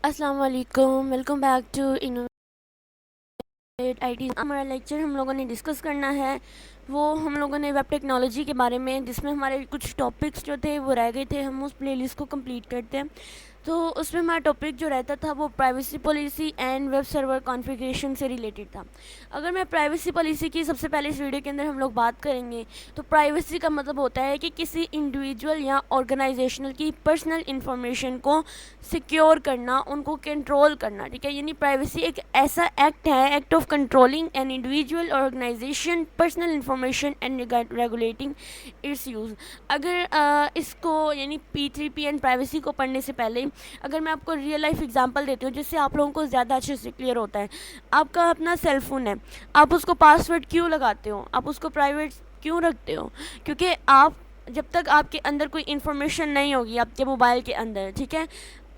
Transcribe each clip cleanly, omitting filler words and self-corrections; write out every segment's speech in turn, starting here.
अस्सलाम वालेकुम, welcome back to innovate IT. हमारा लेक्चर हम लोगों ने डिस्कस करना है, वो हम लोगों ने वेब टेक्नोलॉजी के बारे में, जिसमें हमारे कुछ टॉपिक्स जो थे वो रह गए थे। हम उस प्लेलिस्ट को कंप्लीट करते हैं। तो उसमें हमारा टॉपिक जो रहता था वो privacy policy and web server configuration से रिलेटेड था। अगर मैं प्राइवेसी पॉलिसी की सबसे पहले इस वीडियो के अंदर हम लोग बात करेंगे, तो प्राइवेसी का मतलब होता है कि किसी इंडिविजुअल या ऑर्गेनाइजेशनल की पर्सनल इंफॉर्मेशन को सिक्योर करना, उनको कंट्रोल करना। ठीक है, यानी प्राइवेसी एक ऐसा एक्ट है, act of controlling an individual organisation personal information and regulating its use. अगर इसको यानी P3P एंड प्राइवेसी को पढ़ने से पहले अगर मैं आपको रियल लाइफ एग्जांपल देती हूँ जिससे आप लोगों को ज़्यादा अच्छे से क्लियर होता है। आपका अपना सेल फ़ोन है, आप उसको पासवर्ड क्यों लगाते हो, आप उसको प्राइवेट क्यों रखते हो? क्योंकि आप जब तक आपके अंदर कोई इन्फॉर्मेशन नहीं होगी आपके मोबाइल के अंदर, ठीक है,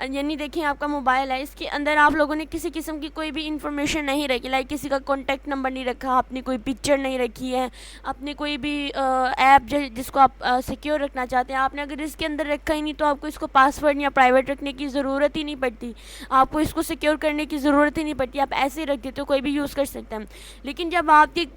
यानी देखिए आपका मोबाइल है, इसके अंदर आप लोगों ने किसी किस्म की कोई भी इन्फॉर्मेशन नहीं रखी, लाइक किसी का कॉन्टैक्ट नंबर नहीं रखा, आपने कोई पिक्चर नहीं रखी है, आपने कोई भी ऐप जिसको आप सिक्योर रखना चाहते हैं, आपने अगर इसके अंदर रखा ही नहीं तो आपको इसको पासवर्ड या प्राइवेट रखने की ज़रूरत ही नहीं पड़ती, आपको इसको सिक्योर करने की ज़रूरत ही नहीं पड़ती, आप ऐसे ही रख देते हो, कोई भी यूज़ कर सकता है। लेकिन जब आपके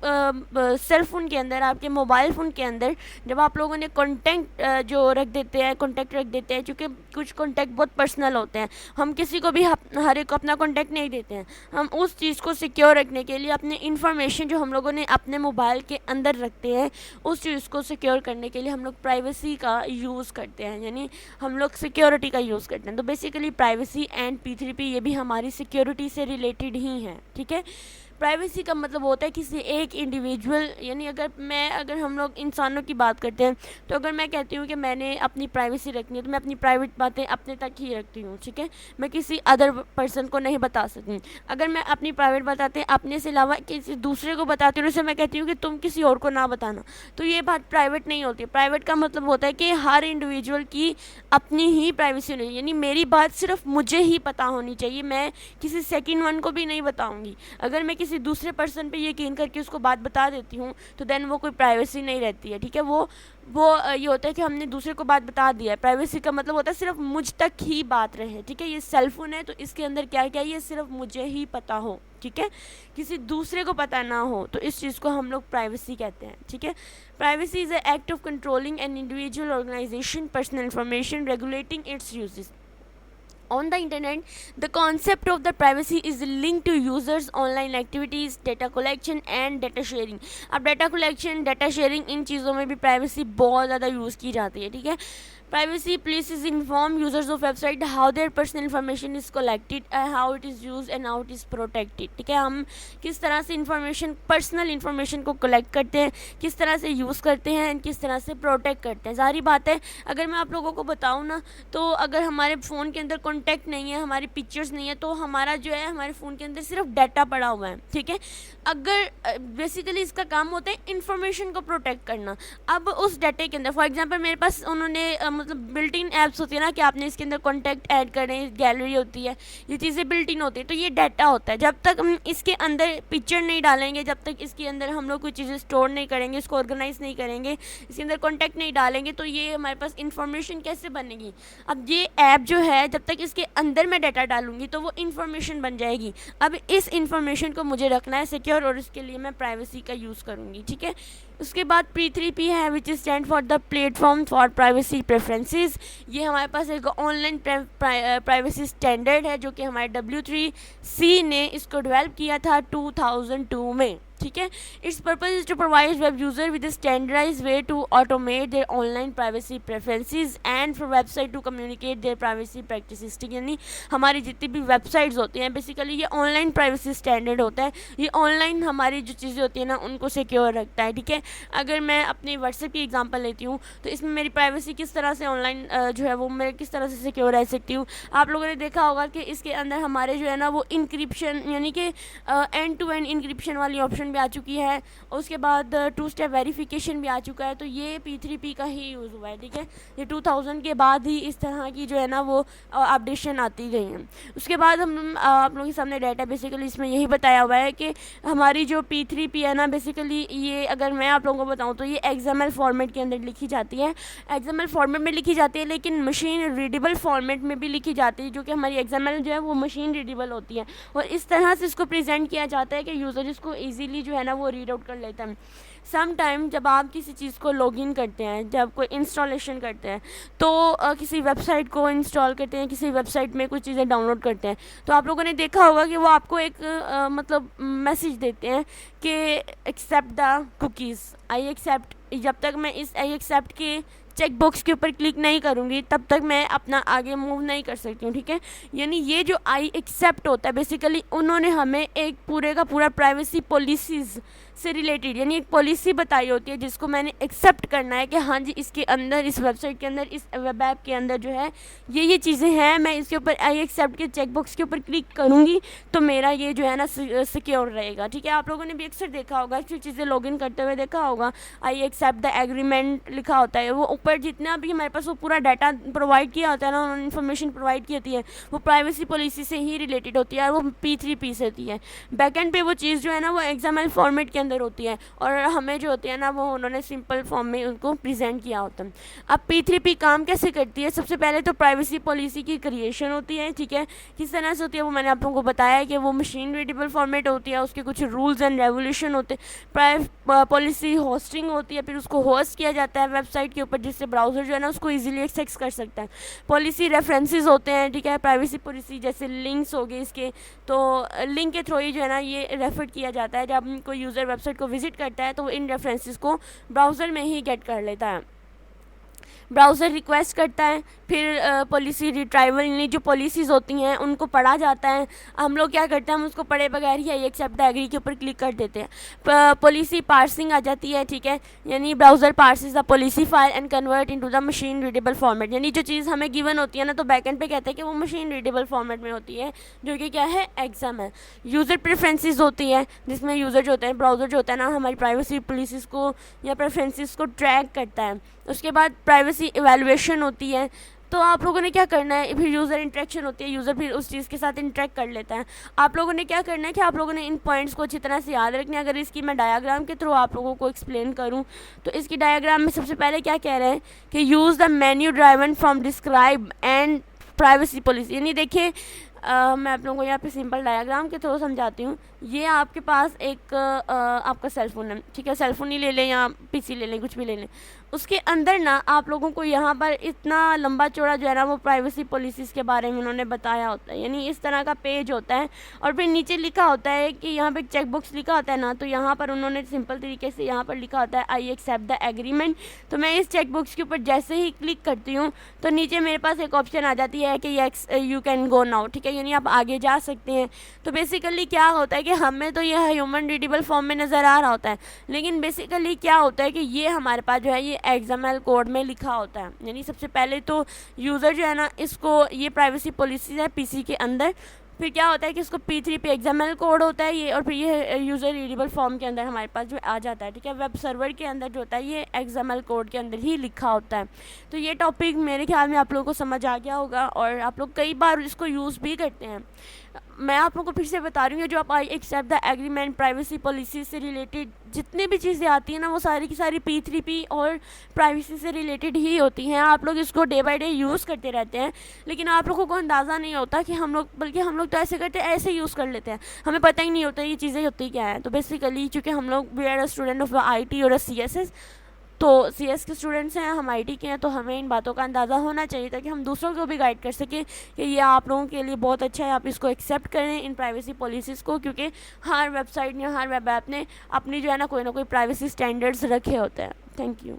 सेल फ़ोन के अंदर, आपके मोबाइल फ़ोन के अंदर जब आप लोगों ने कॉन्टैक्ट जो रख देते हैं, कॉन्टैक्ट रख देते हैं, क्योंकि कुछ कॉन्टैक्ट बहुत पर्सनल होते हैं, हम किसी को भी हर एक को अपना कॉन्टैक्ट नहीं देते हैं। हम उस चीज़ को सिक्योर रखने के लिए अपने इन्फॉर्मेशन जो हम लोगों ने अपने मोबाइल के अंदर रखते हैं, उस चीज़ को सिक्योर करने के लिए हम लोग प्राइवेसी का यूज़ करते हैं, यानी हम लोग सिक्योरिटी का यूज़ करते हैं। तो बेसिकली प्राइवेसी एंड P3P ये भी हमारी सिक्योरिटी से रिलेटेड ही है। ठीक है, प्राइवेसी का मतलब होता है किसी एक इंडिविजुअल, यानी अगर हम लोग इंसानों की बात करते हैं, तो अगर मैं कहती हूँ कि मैंने अपनी प्राइवेसी रखनी है तो मैं अपनी प्राइवेट बातें अपने तक ही रखती हूँ। ठीक है, मैं किसी अदर पर्सन को नहीं बता सकती। अगर मैं अपनी प्राइवेट बातें अपने से अलावा किसी दूसरे को बताती हूँ, जैसे मैं कहती हूँ कि तुम किसी और को ना बताना, तो ये बात प्राइवेट नहीं होती। प्राइवेट का मतलब होता है कि हर इंडिविजुअल की अपनी ही प्राइवेसी होनी चाहिए, यानी मेरी बात सिर्फ मुझे ही पता होनी चाहिए, मैं किसी सेकेंड वन को भी नहीं बताऊँगी। अगर मैं किसी दूसरे पर्सन पे यकीन करके उसको बात बता देती हूँ तो देन वो कोई प्राइवेसी नहीं रहती है। ठीक है, ये होता है कि हमने दूसरे को बात बता दिया है। प्राइवेसी का मतलब होता है सिर्फ मुझ तक ही बात रहे। ठीक है, ये सेल फोन है तो इसके अंदर क्या क्या ये सिर्फ मुझे ही पता हो। ठीक है, किसी दूसरे को पता ना हो, तो इस चीज़ को हम लोग प्राइवेसी कहते हैं। ठीक है, privacy is a act of controlling an individual organisation personal information regulating its uses on the internet. The concept of the privacy is linked to users online activities, data collection and data sharing. अब data collection, data sharing इन चीज़ों में भी privacy बहुत ज़्यादा use की जाती है। ठीक है, privacy places inform users of website how their personal information is collected, how it is used and how it is protected. ठीक है, हम किस तरह से इंफॉर्मेशन, पर्सनल इंफॉर्मेशन को कलेक्ट करते हैं, किस तरह से यूज़ करते हैं, किस तरह से प्रोटेक्ट करते हैं। ज़ाहिर बात है, अगर मैं आप लोगों को बताऊँ ना, तो अगर हमारे फ़ोन के अंदर कॉन्टैक्ट नहीं है, हमारी पिक्चर्स नहीं है, तो हमारा जो है हमारे फ़ोन के अंदर सिर्फ डाटा पड़ा हुआ है। ठीक है, अगर बेसिकली इसका काम होता है इंफॉर्मेशन को प्रोटेक्ट करना। अब उस डाटे के अंदर फॉर एग्जांपल मेरे पास उन्होंने मतलब बिल्ट इन ऐप्स होती है ना, कि आपने इसके अंदर कॉन्टैक्ट ऐड करें, गैलरी होती है, ये चीज़ें बिल्ट इन होती है, तो ये डाटा होता है। जब तक हम इसके अंदर पिक्चर नहीं डालेंगे, जब तक इसके अंदर हम लोग कोई चीज़ें स्टोर नहीं करेंगे, इसको ऑर्गेनाइज नहीं करेंगे, इसके अंदर कॉन्टैक्ट नहीं डालेंगे, तो ये हमारे पास इंफॉर्मेशन कैसे बनेगी? अब ये ऐप जो है, जब तक इसके अंदर मैं डाटा डालूंगी तो वो इन्फॉर्मेशन बन जाएगी। अब इस इन्फॉर्मेशन को मुझे रखना है सिक्योर, और इसके लिए मैं प्राइवेसी का यूज़ करूँगी। ठीक है, उसके बाद P3P है, which is stand for the platform for privacy preferences. ये हमारे पास एक ऑनलाइन प्राइवेसी स्टैंडर्ड है, जो कि हमारे W3C ने इसको डेवलप किया था 2002 में। ठीक है, its purpose is to provide web user with standardise way to automate their online privacy preferences and for website to communicate their privacy practices. ठीक है, यानी हमारी जितनी भी वेबसाइट्स होती हैं, बेसिकली ये ऑनलाइन प्राइवेसी स्टैंडर्ड होता है, ये ऑनलाइन हमारी जो चीज़ें होती हैं ना उनको सिक्योर रखता है। ठीक है, अगर मैं अपनी व्हाट्सएप की एग्जांपल लेती हूँ, तो इसमें मेरी प्राइवेसी किस तरह से ऑनलाइन जो है वो मैं किस तरह से सिक्योर रह सकती हूँ। आप लोगों ने देखा होगा कि इसके अंदर हमारे जो है ना वो इंक्रिप्शन, यानी कि एंड टू एंड इंक्रिप्शन वाली ऑप्शन भी आ चुकी है, और उसके बाद 2 स्टेप वेरिफिकेशन भी आ चुका है। तो ये P3P का ही यूज़ हुआ है, ठीक है। ये 2000 के बाद ही इस तरह की जो है ना वो अपडेशन आती गई हैं। उसके बाद हम आप लोगों के सामने डाटा बेसिकली इसमें यही बताया हुआ है कि हमारी जो P3P है ना, बेसिकली ये अगर मैं आप लोगों को बताऊँ तो ये XML फॉर्मेट के अंदर लिखी जाती है। XML फॉर्मेट में लिखी जाती है, लेकिन मशीन रीडेबल फॉर्मेट में भी लिखी जाती है, जो कि हमारी XML जो है वो मशीन रीडेबल होती है, और इस तरह से इसको प्रेजेंट किया जाता है कि यूज़र इसको ईजीली जो है ना वो रीड आउट कर लेता है। सम टाइम जब आप किसी चीज़ को लॉगिन करते हैं, जब कोई इंस्टॉलेशन करते हैं, तो किसी वेबसाइट को इंस्टॉल करते हैं, किसी वेबसाइट में कुछ चीज़ें डाउनलोड करते हैं, तो आप लोगों ने देखा होगा कि वो आपको एक मतलब मैसेज देते हैं कि accept the cookies, I accept. जब तक मैं इस आई एक्सेप्ट के चेक बॉक्स के ऊपर क्लिक नहीं करूँगी तब तक मैं अपना आगे मूव नहीं कर सकती हूँ, ठीक है। यानी ये जो आई एक्सेप्ट होता है, बेसिकली उन्होंने हमें एक पूरे का पूरा प्राइवेसी पॉलिसीज़ से रिलेटेड यानी एक पॉलिसी बताई होती है, जिसको मैंने एक्सेप्ट करना है कि हाँ जी इसके अंदर, इस वेबसाइट के अंदर, इस वेब ऐप के अंदर जो है ये चीज़ें हैं, मैं इसके ऊपर आई एक्सेप्ट के चेक बॉक्स के ऊपर क्लिक करूँगी तो मेरा ये जो है ना सिक्योर रहेगा, ठीक है। आप लोगों ने भी अक्सर देखा होगा, अच्छी चीज़ें लॉगिन करते हुए देखा होगा, आई एक्सेप्ट द एग्रीमेंट लिखा होता है, वो ऊपर जितना भी हमारे पास वो पूरा डाटा प्रोवाइड किया होता है ना, उन्होंने इन्फॉर्मेशन प्रोवाइड की होती है, वो प्राइवेसी पॉलिसी से ही रिलेटेड होती है, और वो P3P से होती है। बैकएंड पे वो चीज़ जो है ना वो XML फॉर्मेट के अंदर होती है, और हमें जो होती है ना वो उन्होंने सिंपल फॉर्म में उनको प्रेजेंट किया होता है। अब P3P काम कैसे करती है? सबसे पहले तो प्राइवेसी पॉलिसी की क्रिएशन होती है, ठीक है। किस तरह से होती है वो मैंने आप लोगों को बताया है कि वो मशीन रीडेबल फॉर्मेट होती है, उसके कुछ रूल्स एंड रेगुलेशन होते हैं। पॉलिसी होस्टिंग होती है, फिर उसको होस्ट किया जाता है वेबसाइट के ऊपर, जिससे ब्राउज़र जो है ना उसको ईजिली एक्सेस कर सकता है। पॉलिसी रेफरेंसेस होते हैं, ठीक है। प्राइवेसी पॉलिसी जैसे लिंक्स हो गए इसके, तो लिंक के थ्रू ही जो है ना ये रेफर किया जाता है। जब कोई यूज़र वेबसाइट को विजिट करता है तो वो इन रेफरेंसेस को ब्राउज़र में ही गेट कर लेता है। ब्राउज़र रिक्वेस्ट करता है, फिर पॉलिसी रिट्राइवल यानी जो पॉलिसीज़ होती हैं उनको पढ़ा जाता है। हम लोग क्या करते हैं, हम उसको पढ़े बगैर ही आई एक्सेप्ट द एग्री के ऊपर क्लिक कर देते हैं। पॉलिसी पार्सिंग आ जाती है, ठीक है। यानी browser purchase the policy file and convert into the machine readable format. यानी जो चीज़ हमें गिवन होती है ना, तो बैकएंड पे कहते हैं कि वो मशीन रीडेबल फॉर्मेट में होती है, जो कि क्या है, XML। यूज़र प्रेफरेंसेस होती है, जिसमें यूज़र जो होते हैं, ब्राउज़र जो होता है ना, हमारी प्राइवेसी पॉलिसीज़ को या प्रेफरेंसेस को ट्रैक करता है। उसके बाद प्राइवेसी इवैल्यूएशन होती है। तो आप लोगों ने क्या करना है, फिर यूज़र इंटरेक्शन होती है, यूज़र फिर उस चीज़ के साथ इंटरेक्ट कर लेता है। आप लोगों ने क्या करना है कि आप लोगों ने इन पॉइंट्स को अच्छी तरह से याद रखना है। अगर इसकी मैं डायग्राम के थ्रू आप लोगों को एक्सप्लेन करूं, तो इसकी डायग्राम में सबसे पहले क्या कह रहे हैं कि use the menu driven from describe and privacy policy. यानी देखिए, मैं आप लोगों को यहाँ पे सिंपल डायग्राम के थ्रू समझाती हूँ। ये आपके पास एक आपका सेलफ़ोन है, ठीक है। सेलफ़ोन ही ले लें या PC ले लें, कुछ भी ले लें। उसके अंदर ना आप लोगों को यहाँ पर इतना लंबा चौड़ा जो है ना वो प्राइवेसी पॉलिसीज़ के बारे में उन्होंने बताया होता है। यानी इस तरह का पेज होता है, और फिर नीचे लिखा होता है कि यहाँ पे चेक बॉक्स लिखा होता है ना, तो यहाँ पर उन्होंने सिंपल तरीके से यहाँ पर लिखा होता है आई एक्सेप्ट द एग्रीमेंट। तो मैं इस चेक बॉक्स के ऊपर जैसे ही क्लिक करती हूँ तो नीचे मेरे पास एक ऑप्शन आ जाती है कि यू कैन गो नाउ, ठीक है। यानी आप आगे जा सकते हैं। तो बेसिकली क्या होता है कि हमें तो यह ह्यूमन रीडेबल फॉर्म में नज़र आ रहा होता है, लेकिन बेसिकली क्या होता है कि ये हमारे पास जो है ये XML कोड में लिखा होता है। यानी सबसे पहले तो यूज़र जो है ना, इसको ये प्राइवेसी पॉलिसी है PC के अंदर, फिर क्या होता है कि इसको P3P XML कोड होता है ये, और फिर ये यूज़र रीडेबल फॉर्म के अंदर हमारे पास जो आ जाता है, ठीक है। वेब सर्वर के अंदर जो होता है ये XML कोड के अंदर ही लिखा होता है। तो ये टॉपिक मेरे ख्याल में आप लोगों को समझ आ गया होगा, और आप लोग कई बार इसको यूज़ भी करते हैं। मैं आप लोगों को फिर से बता रही हूँ, जो आप I accept the agreement, privacy policy से रिलेटेड जितनी भी चीज़ें आती हैं ना, वो सारी की सारी P3P और प्राइवेसी से रिलेटेड ही होती हैं। आप लोग इसको डे बाय डे यूज़ करते रहते हैं, लेकिन आप लोगों को अंदाज़ा नहीं होता कि हम लोग, बल्कि हम लोग तो ऐसे करते हैं, ऐसे यूज़ कर लेते हैं, हमें पता ही नहीं होता ये चीज़ें होती क्या है। तो बेसिकली चूँकि हम लोग we are a student of IT और CSS, तो CS के स्टूडेंट्स हैं, हम IT के हैं, तो हमें इन बातों का अंदाज़ा होना चाहिए ताकि हम दूसरों को भी गाइड कर सकें कि ये आप लोगों के लिए बहुत अच्छा है, आप इसको एक्सेप्ट करें इन प्राइवेसी पॉलिसीज़ को, क्योंकि हर वेबसाइट या हर वेब ऐप ने अपनी जो है ना कोई प्राइवेसी स्टैंडर्ड्स रखे होते हैं। Thank you.